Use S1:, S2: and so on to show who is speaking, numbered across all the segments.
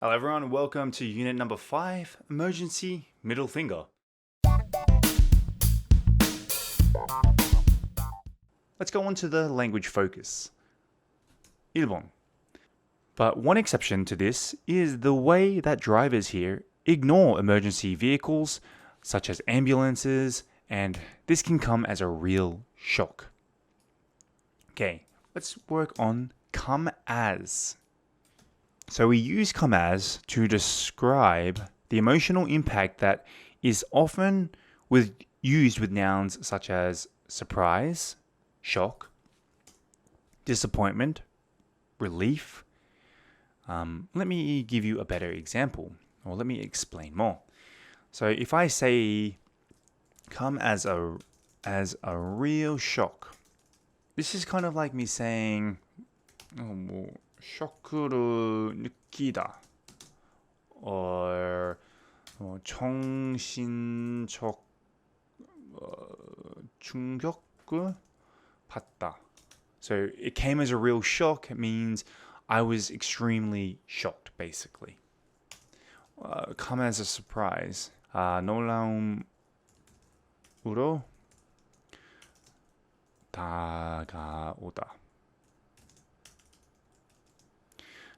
S1: Hello everyone, welcome to unit number 5, emergency middle finger. Let's go on to the language focus. 1번. But one exception to this is the way that drivers here ignore emergency vehicles such as ambulances, and this can come as a real shock. Okay, let's work on come as. So we use come as to describe the emotional impact that is often used with nouns such as surprise, shock, disappointment, relief. Let me give you a better example, or let me explain more. So if I say come as a real shock, this is kind of like me saying 쇼크를 느끼다 or 정신적 충격을 받다. So it came as a real shock. It means I was extremely shocked, basically. Come as a surprise. 놀라움으로 다가오다.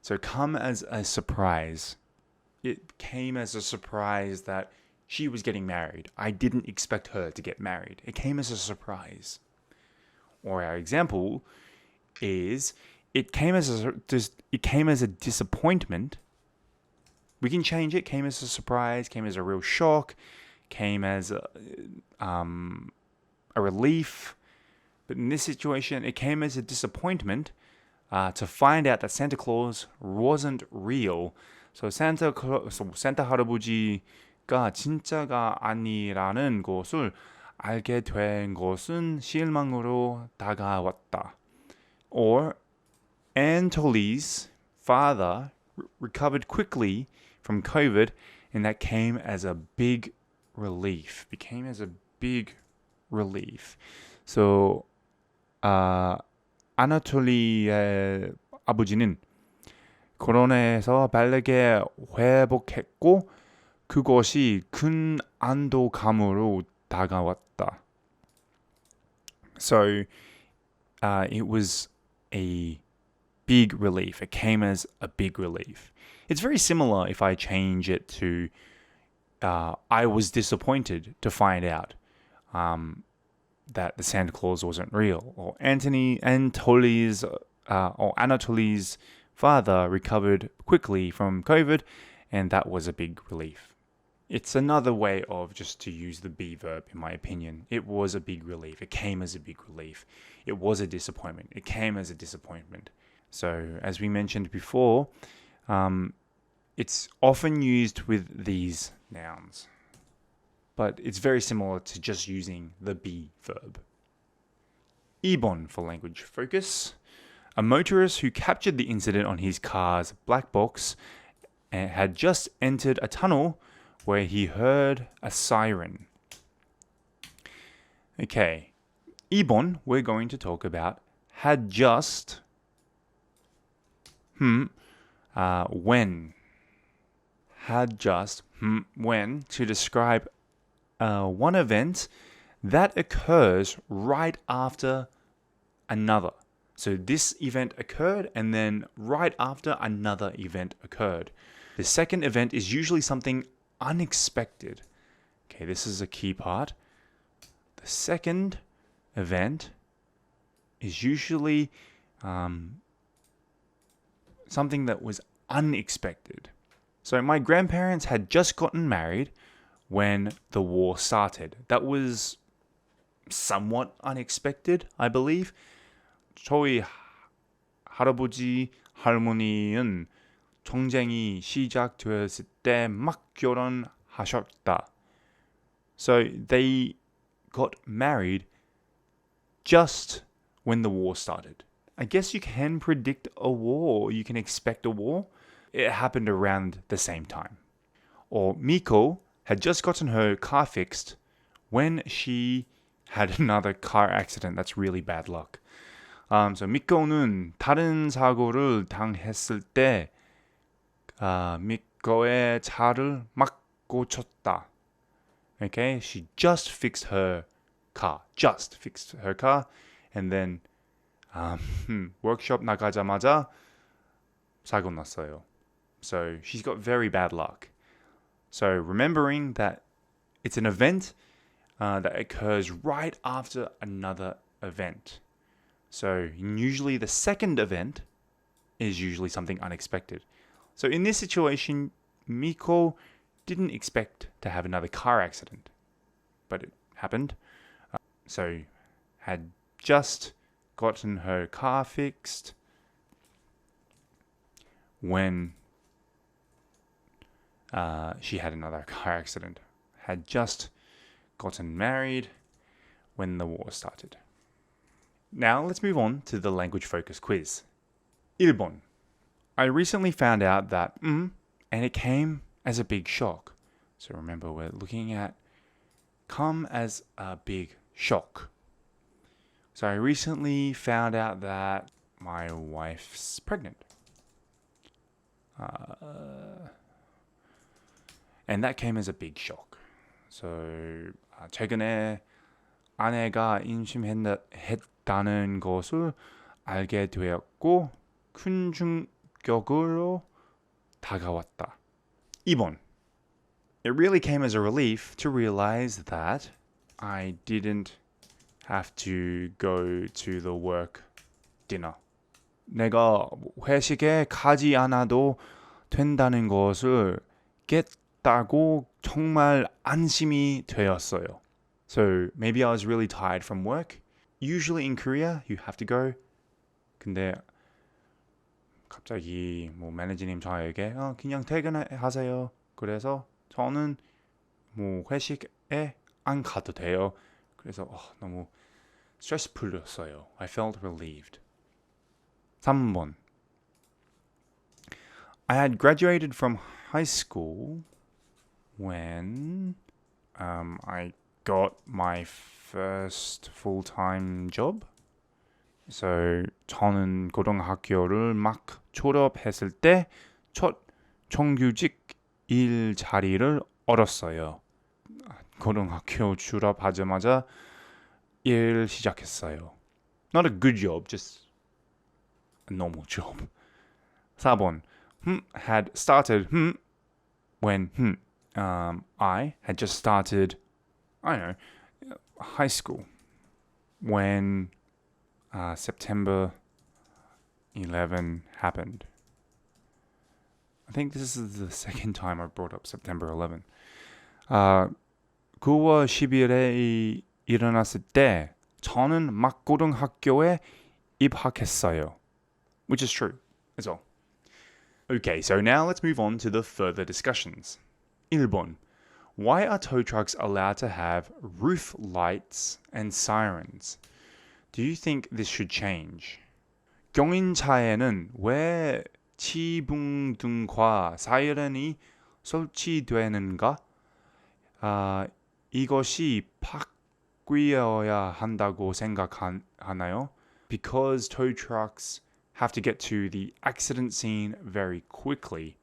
S1: So come as a surprise. It came as a surprise that she was getting married. I didn't expect her to get married. It came as a surprise. Or our example is it came as a disappointment. We can change it. Came as a surprise, came as a real shock, came as a relief. But in this situation, it came as a disappointment to find out that Santa Claus wasn't real. So Santa 할아버지가 진짜가 아니라는 것을 알게 된 것은 실망으로 다가왔다. Or Anatoly's father recovered quickly from COVID, and that came as a big relief. Became as a big relief. So 아나톨리의 아버지는 코로나에서 빠르게 회복했고 그것이 큰 안도감으로 다가왔다. So it was a big relief. It came as a big relief. It's very similar if I change it to I was disappointed to find out that the Santa Claus wasn't real, or Anatoly's father recovered quickly from COVID, and that was a big relief. It's another way of just to use the be verb, in my opinion. It was a big relief. It came as a big relief. It was a disappointment. It came as a disappointment. So, as we mentioned before, it's often used with these nouns. But it's very similar to just using the be verb. 2번 for language focus. A motorist who captured the incident on his car's black box had just entered a tunnel where he heard a siren. Okay, 2번, we're going to talk about had just, when. Had just, when, to describe one event that occurs right after another. So this event occurred, and then right after another event occurred. The second event is usually something unexpected. Okay, this is a key part. The second event is usually something that was unexpected. So my grandparents had just gotten married when the war started. That was somewhat unexpected, I believe. 저희 할아버지, 할머니는 전쟁이 시작되었을 때 막 결혼하셨다. So they got married just when the war started. I guess you can predict a war, you can expect a war. It happened around the same time. Or Miko had just gotten her car fixed when she had another car accident. That's really bad luck. So 미코는 다른 사고를 당했을 때 미코의 차를 막 고쳤다. Okay, she just fixed her car. Just fixed her car. And then workshop 나가자마자 사고 났어요. So she's got very bad luck. So remembering that it's an event that occurs right after another event. So usually the second event is usually something unexpected. So in this situation, Miko didn't expect to have another car accident, but it happened. So had just gotten her car fixed when she had another car accident. Had just gotten married when the war started. Now let's move on to the language focus quiz. 일본. I recently found out that and it came as a big shock. So remember, we're looking at come as a big shock. So I recently found out that my wife's pregnant. And that came as a big shock. So 최근에 아내가 임신했다는 것을 알게 되었고 큰 충격으로 다가왔다. 2번. It really came as a relief to realize that I didn't have to go to the work dinner. 내가 회식에 가지 않아도 된다는 것을 깼다고 정말 안심이 되었어요. So maybe I was really tired from work. Usually in Korea, you have to go. 근데 갑자기 매니저님 저에게 그냥 퇴근하세요. 그래서 저는 회식에 안 가도 돼요. 그래서 너무 스트레스 풀렸어요. I felt relieved. 3번. I had graduated from high school when I got my first full-time job. So 저는 고등학교를 막 졸업했을 때 첫 정규직 일자리를 얻었어요. 고등학교 졸업하자마자 일 시작했어요. Not a good job, just a normal job. 4번. Had started when I had just started, I don't know, high school when September 11 happened. I think this is the second time I brought up September 11. 9월 10일에 일어났을 때 저는 막 고등학교에 입학했어요. Which is true as well. Okay, so now let's move on to the further discussions. 1번. Why are tow trucks allowed to have roof lights and sirens? Do you think this should change? 경인차에는 왜 지붕등과 사이렌이 설치되는가? 이것이 바뀌어야 한다고 생각하나요? Because tow trucks have to get to the accident scene very quickly.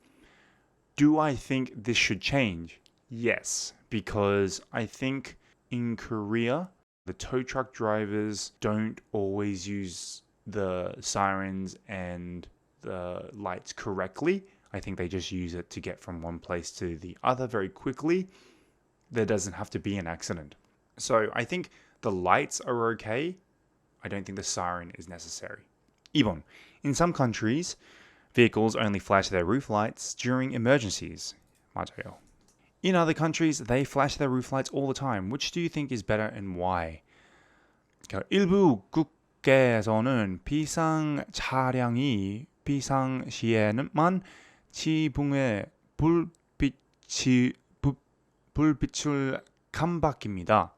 S1: Do I think this should change? Yes, because I think in Korea, the tow truck drivers don't always use the sirens and the lights correctly. I think they just use it to get from one place to the other very quickly. There doesn't have to be an accident. So I think the lights are okay. I don't think the siren is necessary. 2번. In some countries, vehicles only flash their roof lights during emergencies. 맞아요. In other countries, they flash their roof lights all the time. Which do you think is better and why? 일부 국가에서는 비상 차량이 비상시에만 지붕에 불빛을 깜빡입니다.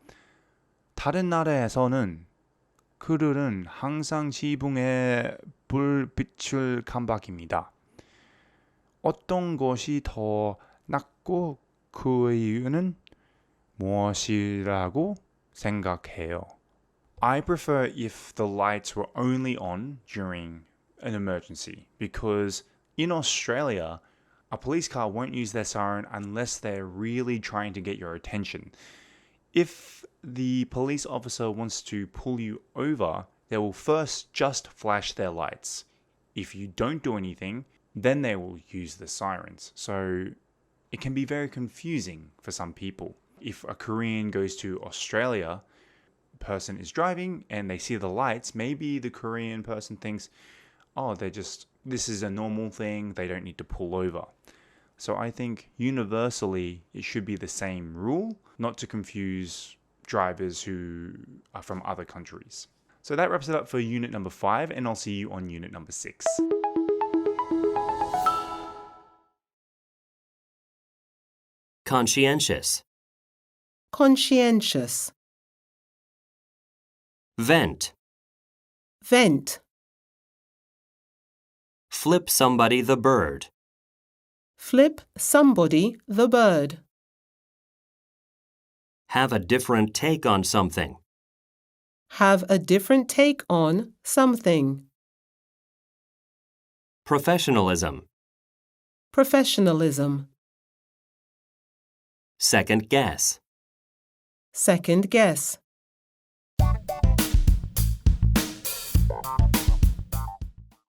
S1: 다른 나라에서는 그들은 항상 지붕에 불빛을 깜빡입니다. 어떤 것이 더 낫고 그 이유는 무엇이라고 생각해요? I prefer if the lights were only on during an emergency because in Australia, A police car won't use their siren unless they're really trying to get your attention. If the police officer wants to pull you over, they will first just flash their lights. If you don't do anything, then they will use the sirens. So it can be very confusing for some people. If a Korean goes to Australia, person is driving and they see the lights, maybe the Korean person thinks, oh, this is a normal thing, they don't need to pull over. So I think universally it should be the same rule, not to confuse drivers who are from other countries. So that wraps it up for unit number 5, and I'll see you on unit number 6.
S2: Conscientious.
S3: Conscientious.
S2: Vent.
S3: Vent.
S2: Flip somebody the bird.
S3: Flip somebody the bird.
S2: Have a different take on something.
S3: Have a different take on something.
S2: Professionalism.
S3: Professionalism.
S2: Second guess.
S3: Second guess.